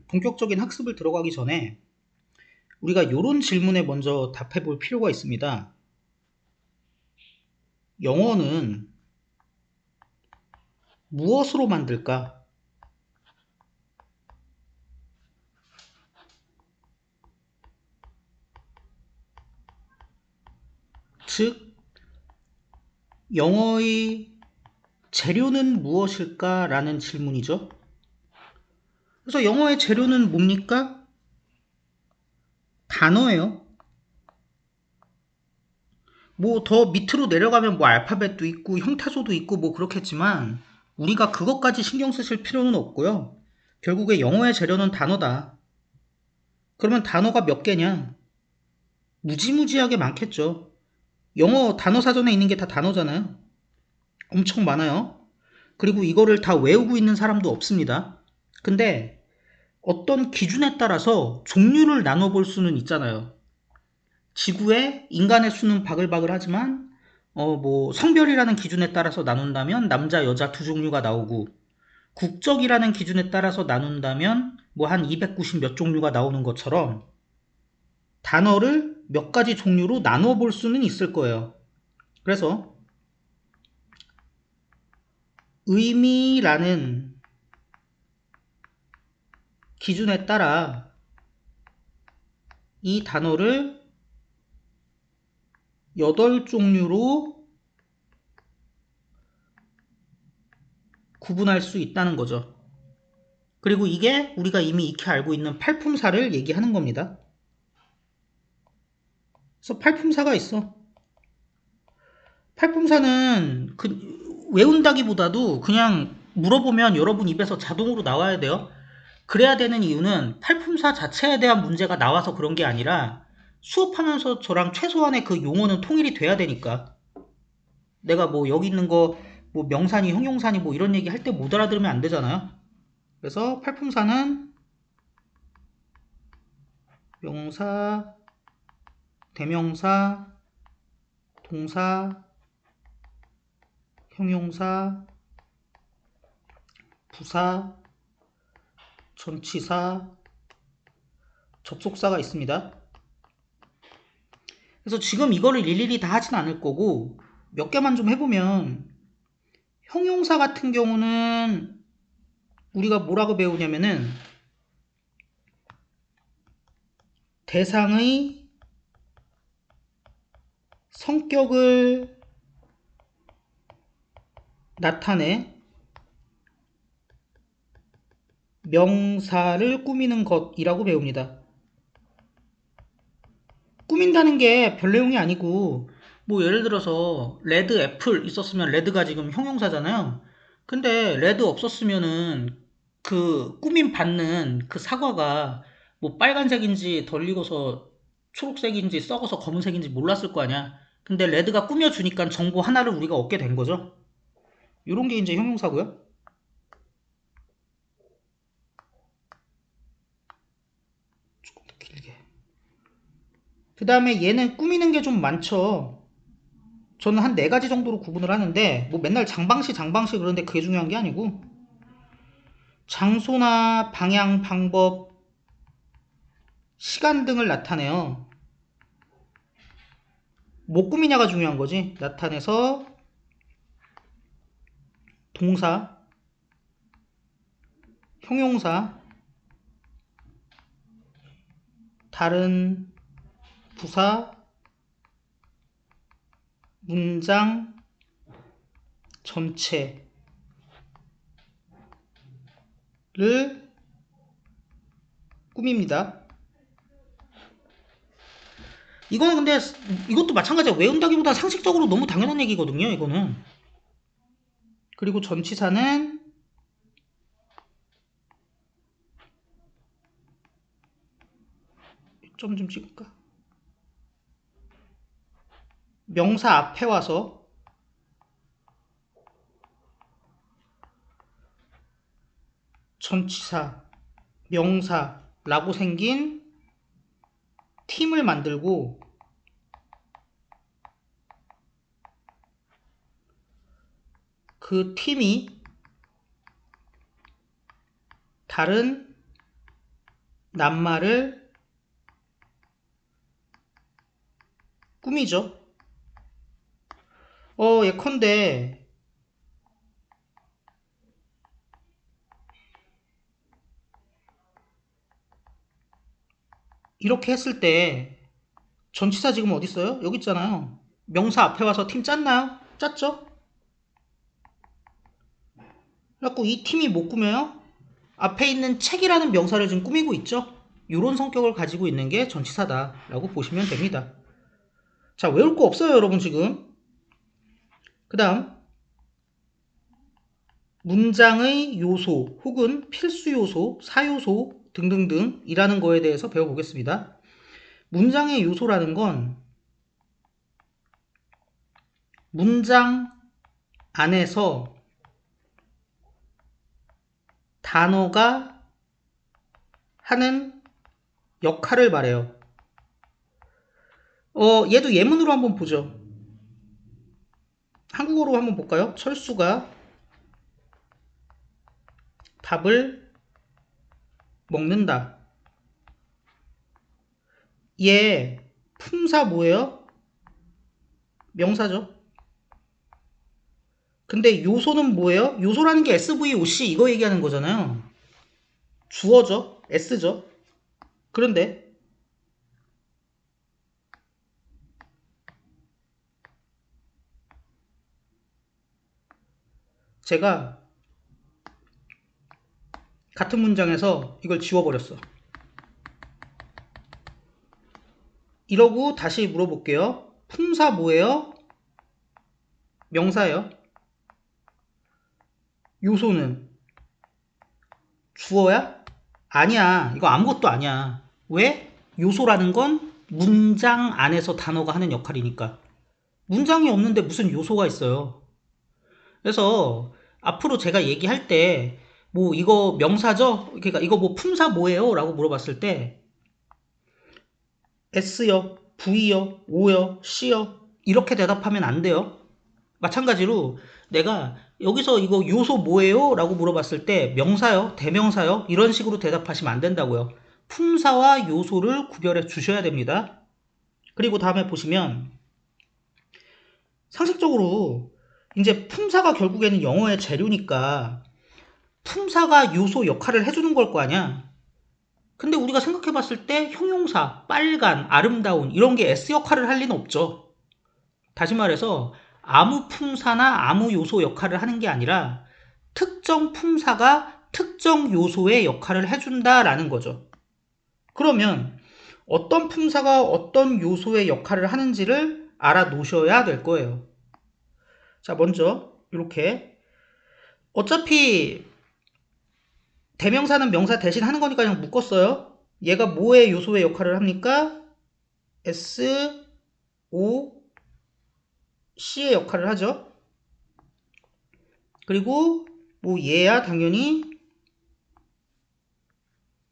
본격적인 학습을 들어가기 전에 우리가 이런 질문에 먼저 답해 볼 필요가 있습니다. 영어는 무엇으로 만들까? 즉, 영어의 재료는 무엇일까? 라는 질문이죠. 그래서 영어의 재료는 뭡니까? 단어예요. 뭐 더 밑으로 내려가면 뭐 알파벳도 있고 형태소도 있고 뭐 그렇겠지만 우리가 그것까지 신경 쓰실 필요는 없고요. 결국에 영어의 재료는 단어다. 그러면 단어가 몇 개냐? 무지무지하게 많겠죠. 영어 단어 사전에 있는 게 다 단어잖아요. 엄청 많아요. 그리고 이거를 다 외우고 있는 사람도 없습니다. 근데 어떤 기준에 따라서 종류를 나눠볼 수는 있잖아요. 지구에 인간의 수는 바글바글 하지만 뭐 성별이라는 기준에 따라서 나눈다면 남자 여자 두 종류가 나오고 국적이라는 기준에 따라서 나눈다면 뭐 한 290 몇 종류가 나오는 것처럼 단어를 몇 가지 종류로 나눠볼 수는 있을 거예요. 그래서 의미라는 기준에 따라 이 단어를 8종류로 구분할 수 있다는 거죠. 그리고 이게 우리가 이미 익히 알고 있는 팔품사를 얘기하는 겁니다. 그래서 팔품사가 있어. 팔품사는 외운다기보다도 그냥 물어보면 여러분 입에서 자동으로 나와야 돼요. 그래야 되는 이유는 팔품사 자체에 대한 문제가 나와서 그런 게 아니라 수업하면서 저랑 최소한의 그 용어는 통일이 돼야 되니까. 내가 뭐 여기 있는 거 뭐 명사니 형용사니 뭐 이런 얘기 할 때 못 알아들으면 안 되잖아요. 그래서 팔품사는 명사, 대명사, 동사, 형용사, 부사, 전치사, 접속사가 있습니다. 그래서 지금 이거를 일일이 다 하진 않을 거고 몇 개만 좀 해보면 형용사 같은 경우는 우리가 뭐라고 배우냐면은 대상의 성격을 나타내 명사를 꾸미는 것이라고 배웁니다. 꾸민다는 게 별 내용이 아니고 뭐 예를 들어서 레드 애플 있었으면 레드가 지금 형용사잖아요. 근데 레드 없었으면은 그 꾸밈 받는 그 사과가 뭐 빨간색인지 덜 익어서 초록색인지 썩어서 검은색인지 몰랐을 거 아니야. 근데 레드가 꾸며주니까 정보 하나를 우리가 얻게 된 거죠. 이런 게 이제 형용사고요. 조금 더 길게. 그 다음에 얘는 꾸미는 게 좀 많죠. 저는 한 4가지 정도로 구분을 하는데 뭐 맨날 장방시 그러는데 그게 중요한 게 아니고 장소나 방향, 방법, 시간 등을 나타내요. 뭐 꾸미냐가 중요한 거지. 나타내서 동사, 형용사, 다른 부사, 문장, 전체를 꾸밉니다. 이거는 근데 이것도 마찬가지야. 외운다기보다 상식적으로 너무 당연한 얘기거든요. 이거는. 그리고 전치사는 점 좀 찍을까? 명사 앞에 와서 전치사, 명사라고 생긴 팀을 만들고 그 팀이 다른 낱말을 꾸미죠. 예컨대 이렇게 했을 때 전치사 지금 어디 있어요? 여기 있잖아요. 명사 앞에 와서 팀 짰나요? 짰죠? 그래갖고 이 팀이 못 꾸며요? 앞에 있는 책이라는 명사를 좀 꾸미고 있죠? 이런 성격을 가지고 있는 게 전치사다라고 보시면 됩니다. 자, 외울 거 없어요, 여러분 지금. 그 다음 문장의 요소 혹은 필수 요소, 사요소 등등등 이라는 거에 대해서 배워보겠습니다. 문장의 요소라는 건 문장 안에서 단어가 하는 역할을 말해요. 얘도 예문으로 한번 보죠. 한국어로 한번 볼까요? 철수가 밥을 먹는다. 얘 품사 뭐예요? 명사죠. 근데 요소는 뭐예요? 요소라는 게 SVOC 이거 얘기하는 거잖아요. 주어죠. S죠. 그런데 제가 같은 문장에서 이걸 지워버렸어. 이러고 다시 물어볼게요. 품사 뭐예요? 명사예요. 요소는 주어야? 아니야. 이거 아무것도 아니야. 왜? 요소라는 건 문장 안에서 단어가 하는 역할이니까. 문장이 없는데 무슨 요소가 있어요. 그래서 앞으로 제가 얘기할 때 뭐 이거 명사죠? 그러니까 이거 뭐 품사 뭐예요? 라고 물어봤을 때 S요, V요, O요, C요 이렇게 대답하면 안 돼요. 마찬가지로 내가 여기서 이거 요소 뭐예요? 라고 물어봤을 때 명사요, 대명사요 이런 식으로 대답하시면 안 된다고요. 품사와 요소를 구별해 주셔야 됩니다. 그리고 다음에 보시면 상식적으로 이제 품사가 결국에는 영어의 재료니까 품사가 요소 역할을 해주는 걸 거 아니야. 근데 우리가 생각해 봤을 때 형용사, 빨간, 아름다운 이런 게 S 역할을 할 리는 없죠. 다시 말해서 아무 품사나 아무 요소 역할을 하는 게 아니라 특정 품사가 특정 요소의 역할을 해준다라는 거죠. 그러면 어떤 품사가 어떤 요소의 역할을 하는지를 알아놓으셔야 될 거예요. 자, 먼저 이렇게 어차피 대명사는 명사 대신 하는 거니까 그냥 묶었어요. 얘가 뭐의 요소의 역할을 합니까? S, O, C의 역할을 하죠. 그리고 뭐 얘야 당연히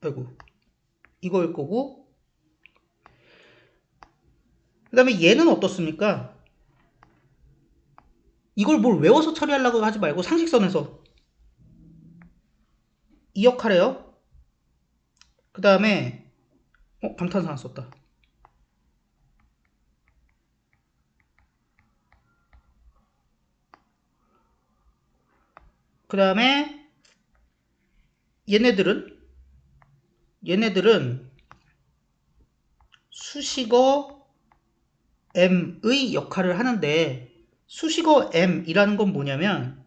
아이고 이거일 거고 그 다음에 얘는 어떻습니까? 이걸 뭘 외워서 처리하려고 하지 말고 상식선에서 이 역할이에요. 그 다음에 감탄사 안 썼다. 그 다음에 얘네들은 수식어 M의 역할을 하는데 수식어 M이라는 건 뭐냐면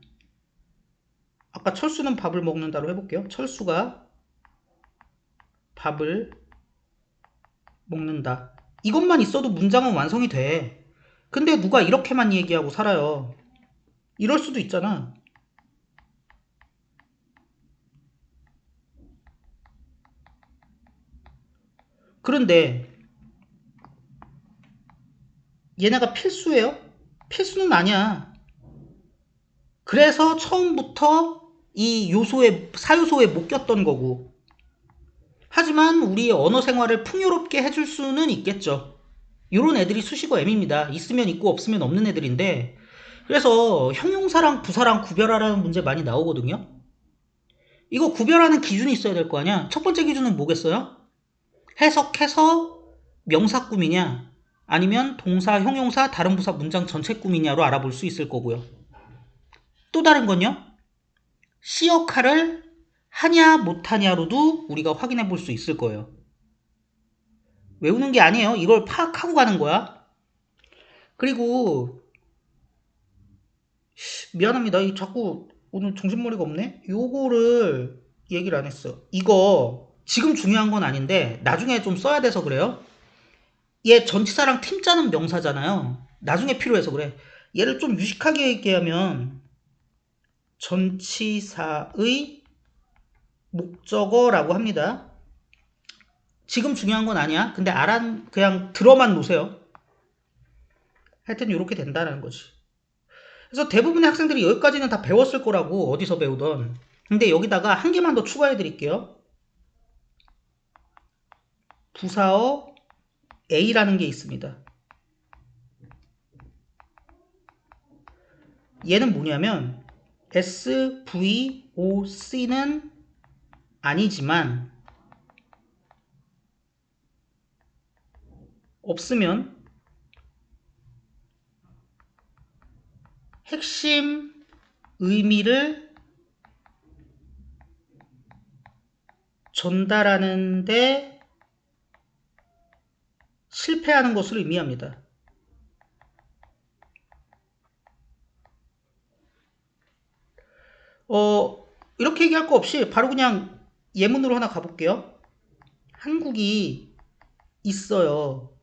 아까 철수는 밥을 먹는다로 해볼게요. 철수가 밥을 먹는다. 이것만 있어도 문장은 완성이 돼. 근데 누가 이렇게만 얘기하고 살아요. 이럴 수도 있잖아. 그런데 얘네가 필수예요? 필수는 아니야. 그래서 처음부터 이 요소에 사요소에 못 꼈던 거고 하지만 우리의 언어 생활을 풍요롭게 해줄 수는 있겠죠. 이런 애들이 수식어 M입니다. 있으면 있고 없으면 없는 애들인데 그래서 형용사랑 부사랑 구별하라는 문제 많이 나오거든요. 이거 구별하는 기준이 있어야 될 거 아니야. 첫 번째 기준은 뭐겠어요? 해석해서 명사 꾸미냐 아니면 동사, 형용사, 다른 부사 문장 전체 꾸미냐로 알아볼 수 있을 거고요. 또 다른 건요. C 역할을 하냐 못하냐로도 우리가 확인해 볼 수 있을 거예요. 외우는 게 아니에요. 이걸 파악하고 가는 거야. 그리고 미안합니다. 이 자꾸 오늘 정신머리가 없네. 요거를 얘기를 안 했어. 이거 지금 중요한 건 아닌데 나중에 좀 써야 돼서 그래요. 얘 전치사랑 팀자는 명사잖아요. 나중에 필요해서 그래. 얘를 좀 유식하게 얘기하면 전치사의 목적어라고 합니다. 지금 중요한 건 아니야. 근데 그냥 들어만 놓으세요. 하여튼 이렇게 된다는 거지. 그래서 대부분의 학생들이 여기까지는 다 배웠을 거라고 어디서 배우던. 근데 여기다가 한 개만 더 추가해 드릴게요. 부사어 A라는 게 있습니다. 얘는 뭐냐면 SVOC는 아니지만 없으면 핵심 의미를 전달하는데 실패하는 것을 의미합니다. 이렇게 얘기할 거 없이 바로 그냥 예문으로 하나 가볼게요. 한국이 있어요.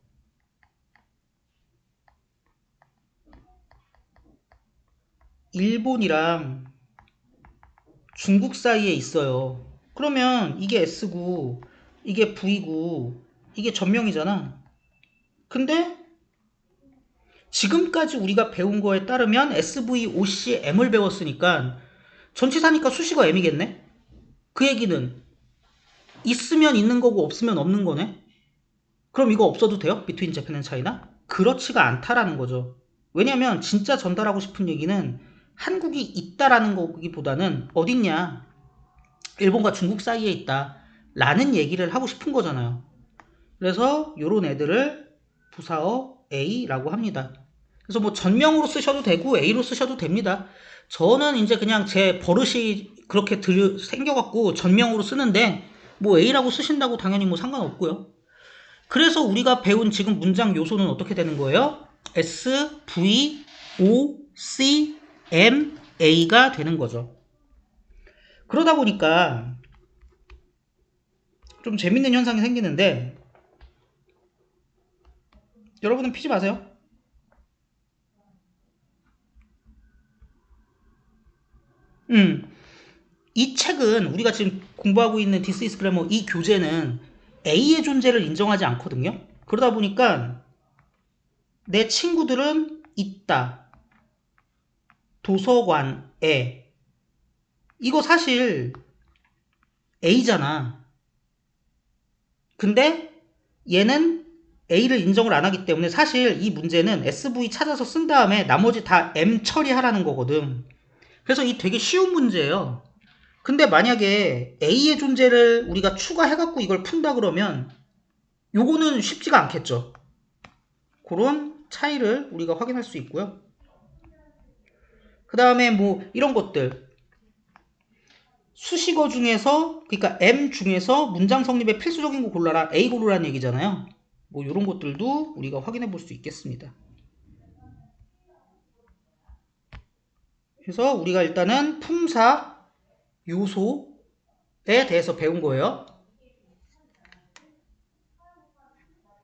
일본이랑 중국 사이에 있어요. 그러면 이게 S고 이게 V고 이게 전명이잖아. 근데 지금까지 우리가 배운 거에 따르면 SV, OC, M을 배웠으니까 전치사니까 수식어 M이겠네? 그 얘기는 있으면 있는 거고 없으면 없는 거네? 그럼 이거 없어도 돼요? Between Japan and China? 그렇지가 않다라는 거죠. 왜냐면 진짜 전달하고 싶은 얘기는 한국이 있다라는 거기보다는 어딨냐? 일본과 중국 사이에 있다. 라는 얘기를 하고 싶은 거잖아요. 그래서 요런 애들을 부사어 A라고 합니다. 그래서 뭐 전명으로 쓰셔도 되고 A로 쓰셔도 됩니다. 저는 이제 그냥 제 버릇이 그렇게 생겨갖고 전명으로 쓰는데 뭐 A라고 쓰신다고 당연히 뭐 상관없고요. 그래서 우리가 배운 지금 문장 요소는 어떻게 되는 거예요? S, V, O, C, M, A가 되는 거죠. 그러다 보니까 좀 재밌는 현상이 생기는데 여러분은 피지 마세요. 이 책은 우리가 지금 공부하고 있는 This is Grammar 이 교재는 A의 존재를 인정하지 않거든요. 그러다 보니까 내 친구들은 있다. 도서관에. 이거 사실 A잖아. 근데 얘는 A를 인정을 안 하기 때문에 사실 이 문제는 SV 찾아서 쓴 다음에 나머지 다 M 처리하라는 거거든. 그래서 이 되게 쉬운 문제예요. 근데 만약에 A의 존재를 우리가 추가해갖고 이걸 푼다 그러면 요거는 쉽지가 않겠죠. 그런 차이를 우리가 확인할 수 있고요. 그 다음에 뭐 이런 것들 수식어 중에서 그러니까 M 중에서 문장 성립에 필수적인 거 골라라 A 고르라는 얘기잖아요. 뭐 이런 것들도 우리가 확인해 볼 수 있겠습니다. 그래서 우리가 일단은 품사 요소에 대해서 배운 거예요.